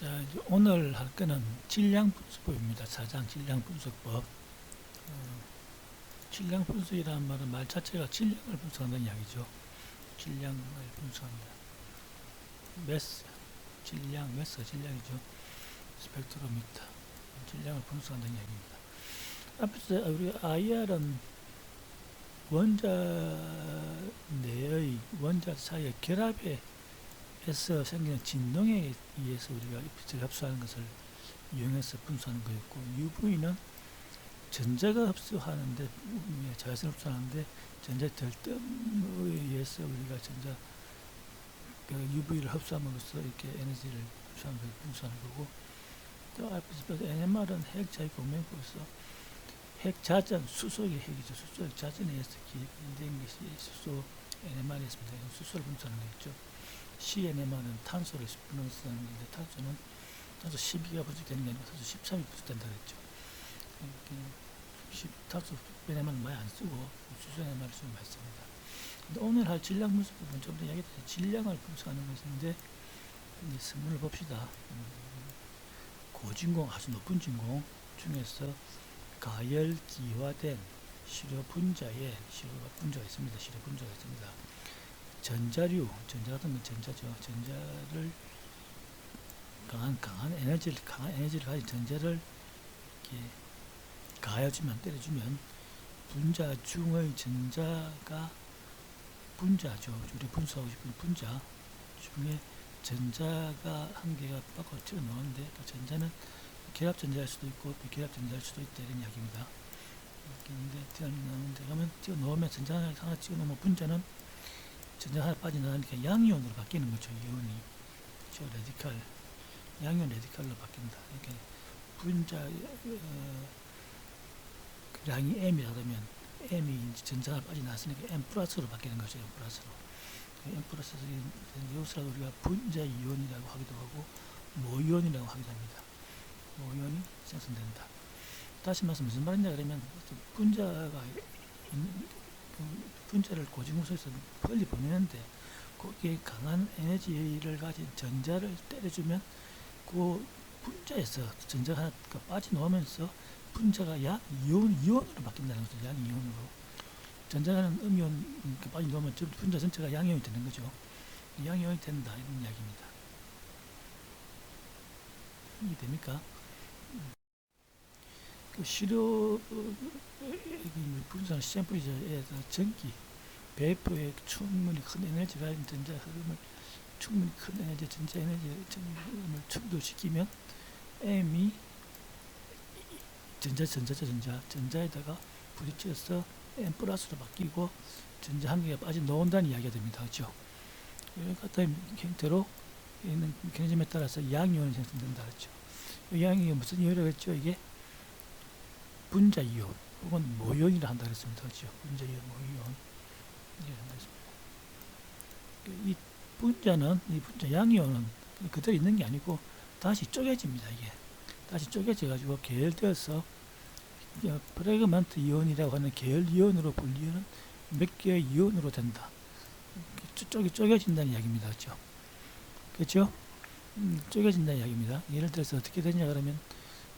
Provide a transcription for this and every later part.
자, 이제 오늘 할 거는 질량 분석법입니다. 4장 질량 분석법. 질량 분석이라는 말은 말 자체가 질량을 분석한다는 이야기죠. 질량을 분석합니다. 매스, 질량, 매스가 질량이죠. 스펙트로미터, 질량을 분석한다는 이야기입니다. 앞에서 우리 IR은 원자 내의 원자 사이의 결합에 에서 생기는 진동에 의해서 우리가 빛을 흡수하는 것을 이용해서 분수하는 거였고, UV는 전자가 흡수하는데, 자외선 흡수하는데 전자의 들뜸에 의해서 우리가 전자 UV를 흡수함으로써 이렇게 에너지를 흡수하는 걸 분수하는 거고, 또 앞에서 NMR은 핵 자유 공명포로서 핵 자전, 수소의 핵이죠. 수소의 자전에 의해서 기인된 것이 수소 NMR이었습니다. 수소를 분수하는 거였죠. CNMR은 탄소를 10분을 쓰는 건데, 탄소 12가 분석되는 게 아니고 탄소 13이 분석된다 그랬죠. 탄소 NMR은 많이 안 쓰고 수소 NMR을 쓰면 많이 씁니다. 근데 오늘 할 질량 분석법은 좀 더 이야기했듯이 질량을 분석하는 것인데, 선문을 봅시다. 고진공, 아주 높은 진공 중에서 가열기화된 시료 분자에 분자가 있습니다. 시료 분자가 있습니다. 전자류, 전자 같은 건 전자죠. 전자를 강한 에너지를 가진 전자를 이렇게 가해주면, 때려주면 분자 중의 전자가 분자죠. 우리 분수하고 싶은 분자 중에 전자가 한 개가 밖으로 튀어나오는데, 그 전자는 결합 전자일 수도 있고 비결합 전자일 수도 있다, 이런 이야기입니다. 튀어나오면 전자 하나 튀어나오면 분자는 전자 하나 빠져나가니까 양이온으로 바뀌는 거죠. 이온이. 저 레디칼, 양이온 레디칼로 바뀐다. 이렇게 분자 양이 M이라 그러면 M이 전자가 빠져나왔으니까 M 플러스로 바뀌는 거죠. M 플러스로. M 플러스에서 이것을 우리가 분자 이온이라고 하기도 하고 모이온이라고 하기도 합니다. 모이온이 생성된다. 다시 말해서 무슨 말이냐 그러면, 분자를 고진공소에서 멀리 보내는데 거기에 강한 에너지를 가진 전자를 때려주면 그 분자에서 전자가 하나 빠져나오면서 분자가 이온으로 바뀐다는 거죠. 양이온으로. 전자는 음이온 빠져나오면 분자 전체가 양이온이 되는 거죠. 양이온이 된다, 이런 이야기입니다. 이해됩니까? 그 시료 분산 샘플에서 전기 배포에 충분히 큰 에너지가 가진 전자 흐름을, 충분히 큰 에너지, 전자 에너지 흐름을 충돌시키면 M이 전자에다가 부딪혀서 M 플러스로 바뀌고 전자 한 개가 빠져나온다는 이야기가 됩니다. 그렇죠? 이런 같은 형태로 있는 메커니즘에 따라서 양이온이 생성된다 그랬죠. 양이 무슨 이온이라고 했죠? 이게 분자 이온 혹은 모이온이라 한다 그랬습니다. 그렇죠? 분자 이온, 모이온 이렇게 한다 그랬습니다. 이 분자 양이온은 그대로 있는 게 아니고 다시 쪼개집니다. 이게 다시 쪼개져 가지고 계열되어서 프래그먼트 이온이라고 하는 계열 이온으로 분리하는 몇 개의 이온으로 된다. 쪼개진다는 이야기입니다. 그렇죠? 그렇죠? 쪼개진다는 이야기입니다. 예를 들어서 어떻게 되냐 그러면,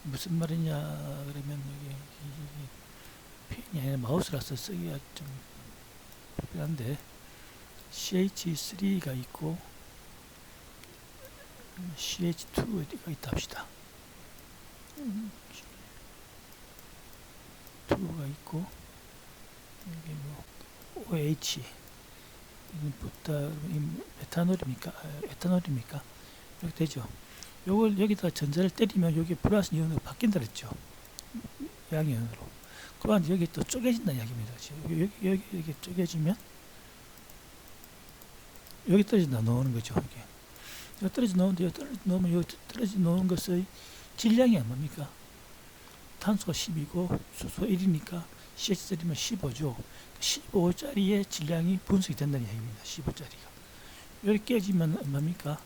무슨 말이냐 그러면, 여기 펜이 아니라 마우스라서 쓰기가 좀 불편한데, CH3가 있고 CH2가 있다 합시다. 2가 있고 여기 뭐 OH 메탄올입니까? 에탄올입니까? 이렇게 되죠. 요걸 여기다가 전자를 때리면 여기 플러스 이온으로 바뀐다 그랬죠. 양이온으로. 그러면 여기 또 쪼개진다는 이야기입니다. 여기 쪼개지면 여기 떨어져 나오는 거죠. 여기 떨어져 나오는데, 여기 떨어져 나오는 것의 질량이 뭡니까? 탄소가 10이고 수소 1이니까 CH3면 15죠. 15짜리의 질량이 분석이 된다는 이야기입니다. 15짜리가. 여기 깨지면 뭡니까?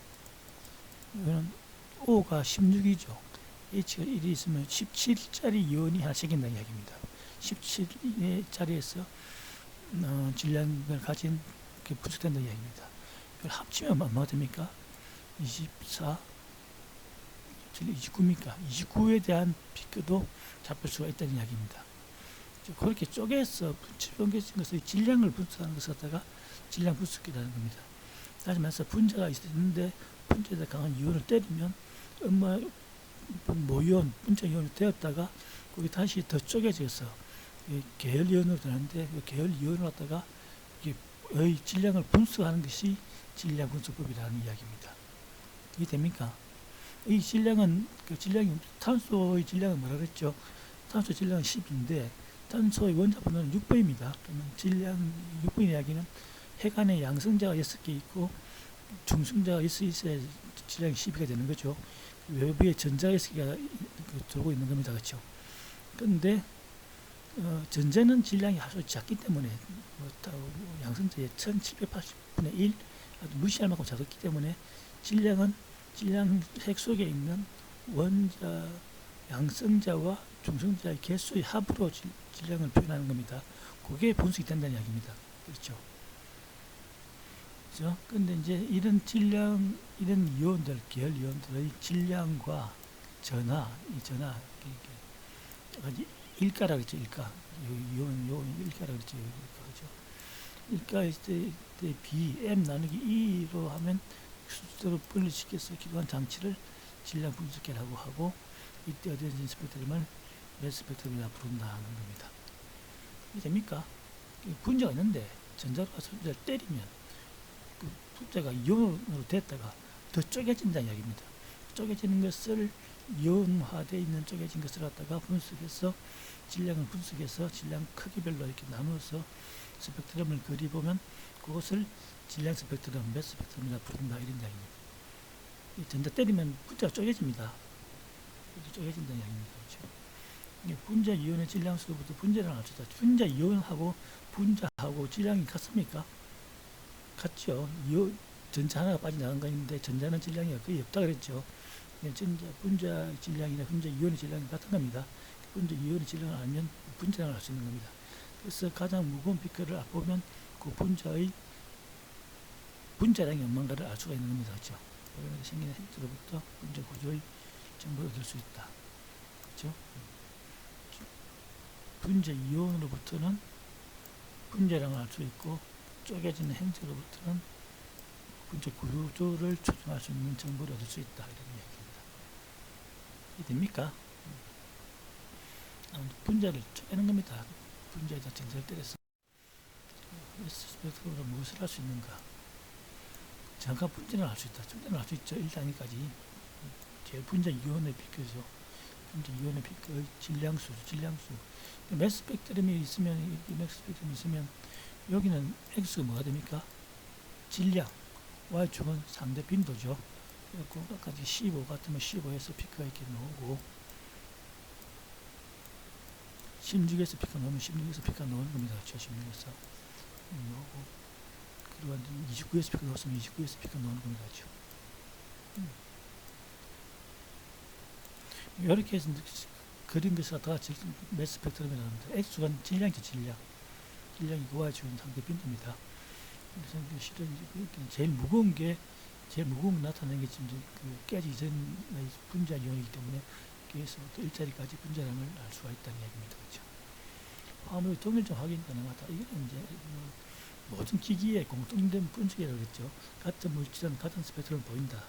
이거는 O가 16이죠. H가 1이 있으면 17짜리 이온이 하나 생긴다는 이야기입니다. 17짜리에서 질량을 가진 게 분석된다는 이야기입니다. 이걸 합치면 얼마가 됩니까? 24 29입니까? 29에 대한 피크도 잡을 수가 있다는 이야기입니다. 그렇게 쪼개서 분출분계진 것의 질량을 분석하는 것을 갖다가 질량 분석이라는 겁니다. 다시 말해서 분자가 있는데 분자에다 강한 이온을 때리면 엄마 모이온, 분자 이온이 되었다가 거기 다시 더 쪼개져서 계열 이온으로 되는데 그 계열 이온을 갖다가 의 질량을 분석하는 것이 질량 분석법이라는 이야기입니다. 이게 됩니까? 이 질량은 탄소의 질량은 뭐라 그랬죠? 탄소 질량은 10인데 탄소의 원자번호는 6번입니다. 그러면 질량 6번 이야기는 핵 안에 양성자가 6개 있고 중성자가 있어야 질량이 12가 되는 거죠. 외부에 전자가 6개가 들고 있는 겁니다. 그렇죠? 그런데 전자는 질량이 아주 작기 때문에 양성자의 1780분의 1 아주 무시할 만큼 작았기 때문에 질량 핵 속에 있는 원자 양성자와 중성자의 개수의 합으로 질량을 표현하는 겁니다. 그게 분석이 된다는 이야기입니다. 그렇죠? 그렇죠? 근데 이제 이런 이런 이온들, 계열 이온들의 질량과 전하, 일가라 그랬죠, 일가. 이온 일가라 그랬죠, 일가일 때 B, M 나누기 E로 하면 수치로 분리시켜서 기도한 장치를 질량 분석기라고 하고, 이때 어디진 스펙트럼을 매스 스펙트럼이라 부른다는 겁니다. 이게 됩니까? 분자가 있는데 전자로 가서 분자를 때리면 그 분자가 이온으로 됐다가 더 쪼개진다는 이야기입니다. 쪼개지는 것을 이온화되어 있는 쪼개진 것을 갖다가 분석해서 질량을 분석해서 질량 크기별로 이렇게 나누어서 스펙트럼을 그려보면 그것을 질량 스펙트럼, 매스 스펙트럼이라 부른다 이런 이야기입니다. 이 전자 때리면 분자가 쪼개집니다. 쪼개진다는 이야기입니다. 그렇죠? 분자 이온의 질량수로부터 분자량을 알수다. 분자 이온하고 분자하고 질량이 같습니까? 같죠. 전자 하나가 빠져나간 거 있는데 전자는 질량이 거의 없다 그랬죠. 분자 질량이나 분자 이온의 질량이 같은 겁니다. 분자 이온의 질량을 알면 분자량을 알 수 있는 겁니다. 그래서 가장 무거운 비커를 보면 그 분자량이 얼마인가를 알 수가 있는 겁니다. 그렇죠? 그러면 생기는 핵들로부터 분자 구조의 정보를 얻을 수 있다. 그렇죠? 분자 이온으로부터는 분자량을 알 수 있고 쪼개지는 행체로부터는 분자 구조를 추정할 수 있는 정보를 얻을 수 있다. 이런 이야기입니다. 이해 됩니까? 분자를 쪼개는 겁니다. 분자에다 전자를 때려서 스펙트럼으로 무엇을 할 수 있는가? 정확한 분자를 알 수 있다. 분자를 알 수 있죠. 1단위까지. 제일 분자 이온의 비교죠. 분자 이온의 비교의 질량수. 매스 스펙트럼이 있으면, 여기는 X가 뭐가 됩니까? 질량. Y축은 상대 빈도죠. 그리고 아까 15 같으면 15에서 피크가 이렇게 나오고, 16에서 피크가 나오면 16에서 피크가 나오는 겁니다. 그렇죠? 16에서 나오고, 그리고 29에서 피크가 나왔으면 29에서 피크가 나오는 겁니다. 그렇죠? 이렇게 해서 그린 것을 갖다가 매스 스펙트럼이라고 합니다. X가 질량이죠, 질량이 Y축은 상대 빈도입니다. 그래서 실은 제일 무거운 거 나타내는 게 지금 깨지기 전의 분자 이온이기 때문에 여기서부터 일자리까지 분자량을 알 수가 있다는 얘기입니다. 그렇죠? 화물의 동일적 확인 가능하다. 이거는 이제 모든 기기에 공통된 분석이라고 그랬죠. 같은 물질은 같은 스펙트럼을 보인다.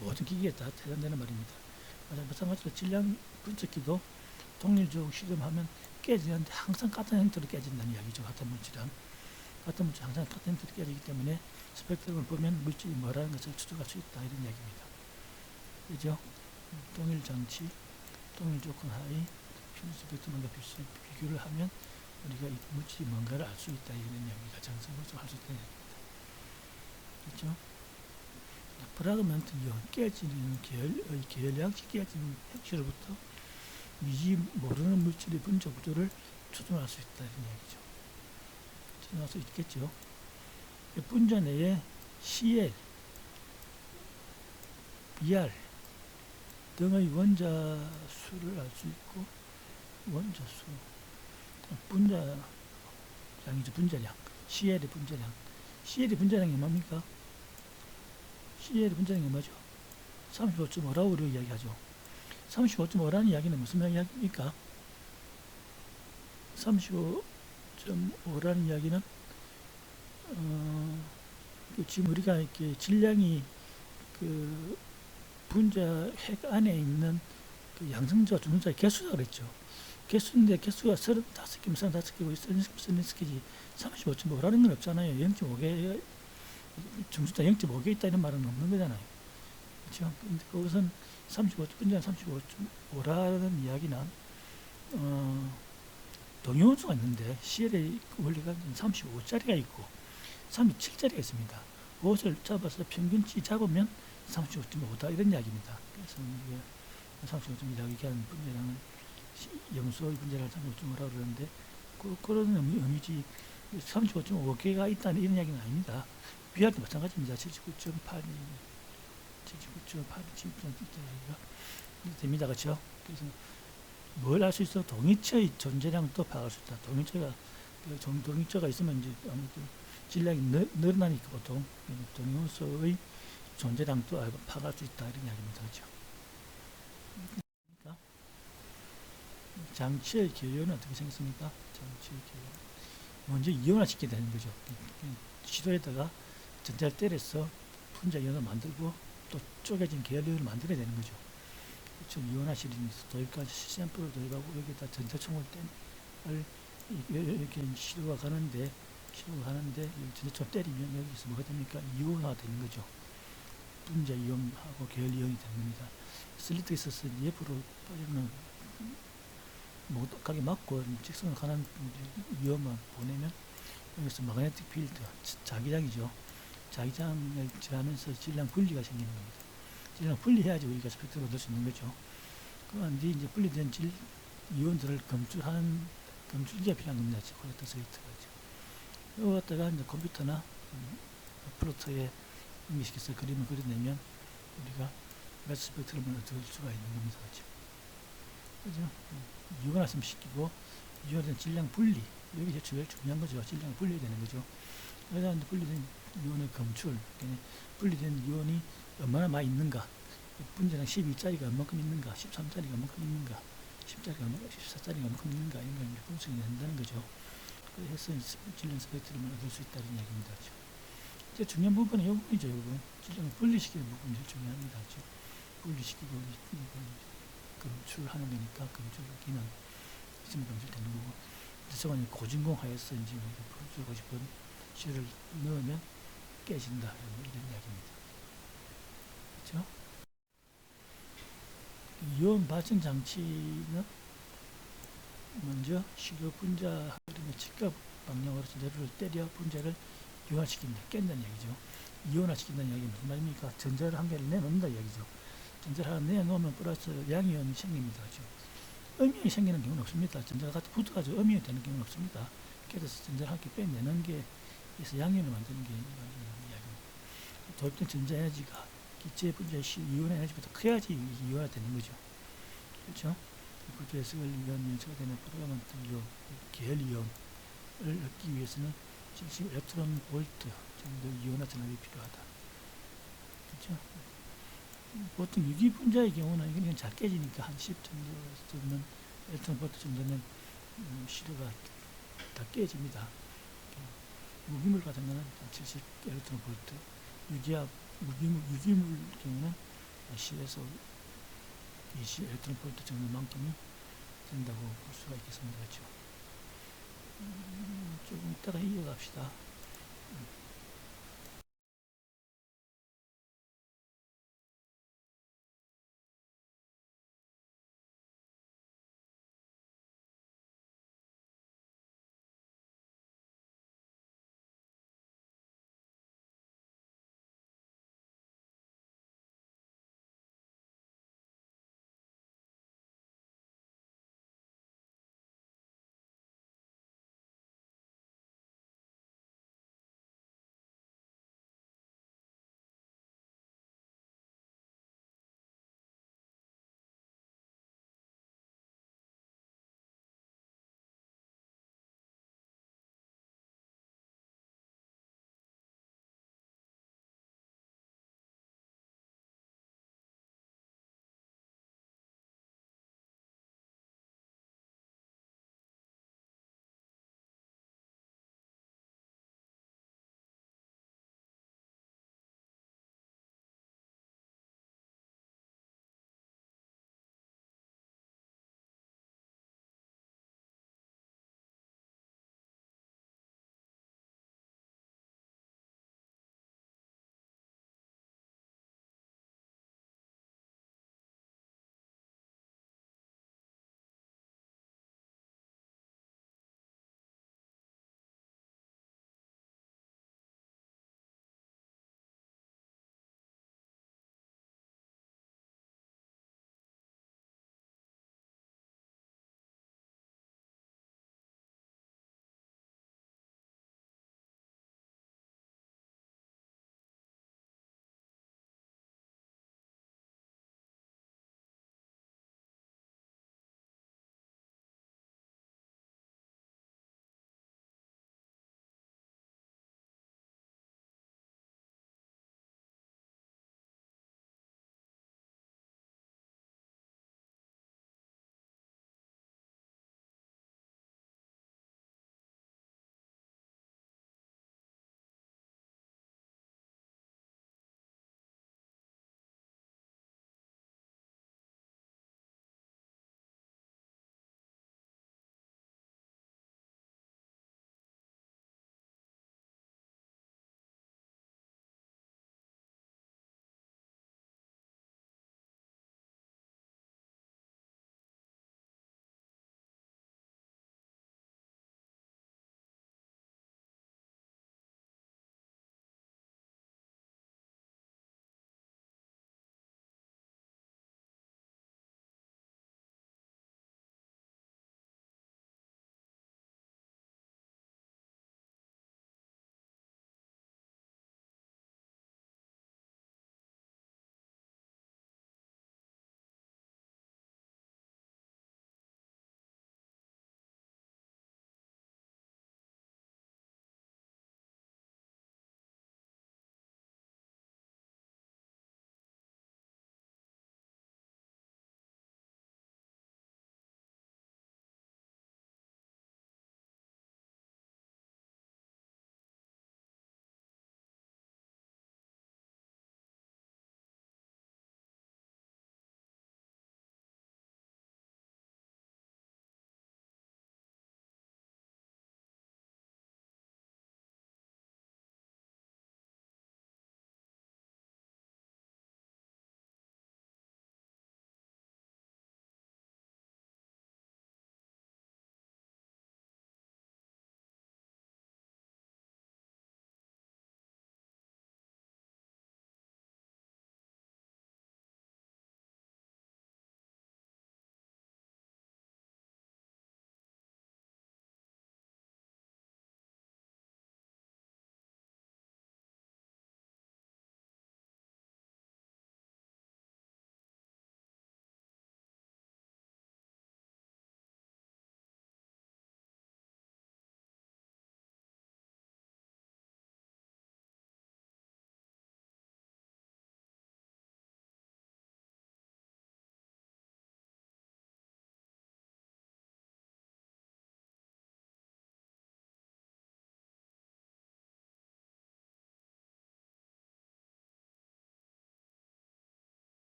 모든 기기에 다 해당되는 말입니다. 마찬가지로 질량 분석기도 동일적 실험하면 깨지는데 항상 같은 형태로 깨진다는 이야기죠. 같은 물질은 항상 같은 형태로 깨지기 때문에 스펙트럼을 보면 물질이 뭐라는 것을 추적할 수 있다. 이런 이야기입니다. 그죠? 동일 장치, 동일 조건 하에 필수 스펙트럼과 비교를 하면 우리가 이 물질이 뭔가를 알 수 있다. 이런 이야기가 정성으로 할 수 있다는 이야기입니다. 그렇죠? 프라그먼트 이온, 깨지는 계열량씩 깨지는 핵실로부터 미지 모르는 물질의 분자 구조를 추정할 수 있다. 이런 이야기죠. 추정할 수 있겠죠. 분자 내에 CL, BR 등의 원자 수를 알 수 있고, 원자 수, 분자량이죠. 분자량, CL의 분자량이 뭡니까? CL의 분자량이 뭐죠? 35.5라고 우리가 이야기하죠. 35.5라는 이야기는 무슨 이야기입니까? 35.5라는 이야기는 지금 우리가 이렇게 질량이 그 분자 핵 안에 있는 그 양성자와 중성자의 개수라 그랬죠. 개수인데 개수가 35개면 35개고 36개지 35.5라는 건 없잖아요. 0.5개 중성자 0.5개 있다 이런 말은 없는 거잖아요. 그렇죠? 근데 그것은 35분자 35.5라는 이야기는 동위원수가 있는데 CL의 원리가 35짜리가 있고 37짜리가 있습니다. 그것을 잡아서 평균치 잡으면 35.5다 이런 이야기입니다. 그래서 이게 35.5라고 얘기하는 분자량은 염소의 분자량을 35.5라고 그러는데 그런 의미지 35.5개가 있다는 이런 이야기는 아닙니다. 비할도 마찬가지입니다. 79.8 됩니다. 그렇죠? 그래서 뭘 알 수 있어? 동위체의 존재량도 파악할 수 있다. 동위체가 있으면 이제 아무래도 질량이 늘어나니까 보통 동위원소의 존재량도 파악할 수 있다. 이런 이야기입니다. 그렇죠? 그러니까 장치의 계열은 어떻게 생겼습니까? 장치의 계열. 먼저 이온화시키게 되는 거죠. 시도에다가 전자를 때려서 분자 이온을 만들고 또 쪼개진 계열을 만들어야 되는 거죠. 그렇죠. 이온화실에서 도입까지 샘플을 도입하고 여기다 전자총을 이렇게 시도가 가는데 전자총 때리면 여기서 뭐가 됩니까? 이온화가 되는 거죠. 분자 이온하고 계열 이온이 되는 겁니다. 슬리트가 있어서 옆으로 빠지면 못가게 막고 직선으로 가는 이온만 보내면 여기서 마그네틱 필드, 자기장이죠. 자기장을 지나면서 질량 분리가 생기는 겁니다. 질량 분리해야지 우리가 스펙트럼을 얻을 수 있는 거죠. 그런데 이제 분리된 이온들을 검출기가 필요한 겁니다. 콜렉터 서이트가. 이거 갖다가 이제 컴퓨터나 플로터에 응시켜서 그림을 그려내면 우리가 매스 스펙트럼을 얻을 수가 있는 겁니다. 그죠? 이온화성 시키고 이온된 질량 분리, 여기 제일 중요한 거죠. 질량 분리되는 거죠. 그래서 분리된 이온의 검출, 분리된 이온이 얼마나 많이 있는가, 분자량 12짜리가 얼마큼 있는가, 13짜리가 얼마큼 있는가, 10짜리가 얼마큼, 14짜리가 얼마큼 있는가, 이런 걸 분석이 된다는 거죠. 그래서 질량 스펙트럼을 얻을 수 있다는 이야기입니다. 이제 중요한 부분은 이 부분이죠. 이 부분. 질량을 분리시키는 부분이 제일 중요합니다. 분리시키고 검출하는 거니까 검출 기능 있으면 검출되는 거고, 저건 고진공하여서 이제 풀어주고 싶은 실을 넣으면 깨진다 이런 이야기입니다. 그렇죠? 이온 발생 장치는 먼저 시료 분자 흐름의 직각 방향으로 전자를 때려 분자를 이온화시킨다, 깬다는 얘기죠. 이온화시킨다는 이야기는 무슨 말입니까? 전자를 한 개를 내놓는다 이야기죠. 전자를 하나 내놓으면 플러스 양이온이 생깁니다. 그렇죠? 음이온이 생기는 경우는 없습니다. 전자가 같이 붙어가지고 음이온이 되는 경우는 없습니다. 그래서 전자를 함께 빼내는 게 그래서 양이온을 만드는 게 이야기입니다. 도입된 전자 에너지가 기체 분자의 이온 에너지보다 커야지 이온화 되는 거죠. 그렇죠? 구조에서 이온 연소가 되는 프로그램한테 이온, 계열 이온을 얻기 위해서는 70 일렉트론 볼트 정도 이온화 전압이 필요하다. 그렇죠? 보통 유기 분자의 경우는 이건 잘 깨지니까 한 10 정도는 일렉트론 볼트 정도는 시료가 다 깨집니다. 무기물 같은 거는 70 일렉트론 볼트, 유기물 경우는 10에서 20 일렉트론 볼트 정도만큼이 된다고 볼 수가 있겠습니다. 그렇죠? 조금 이따가 이어갑시다.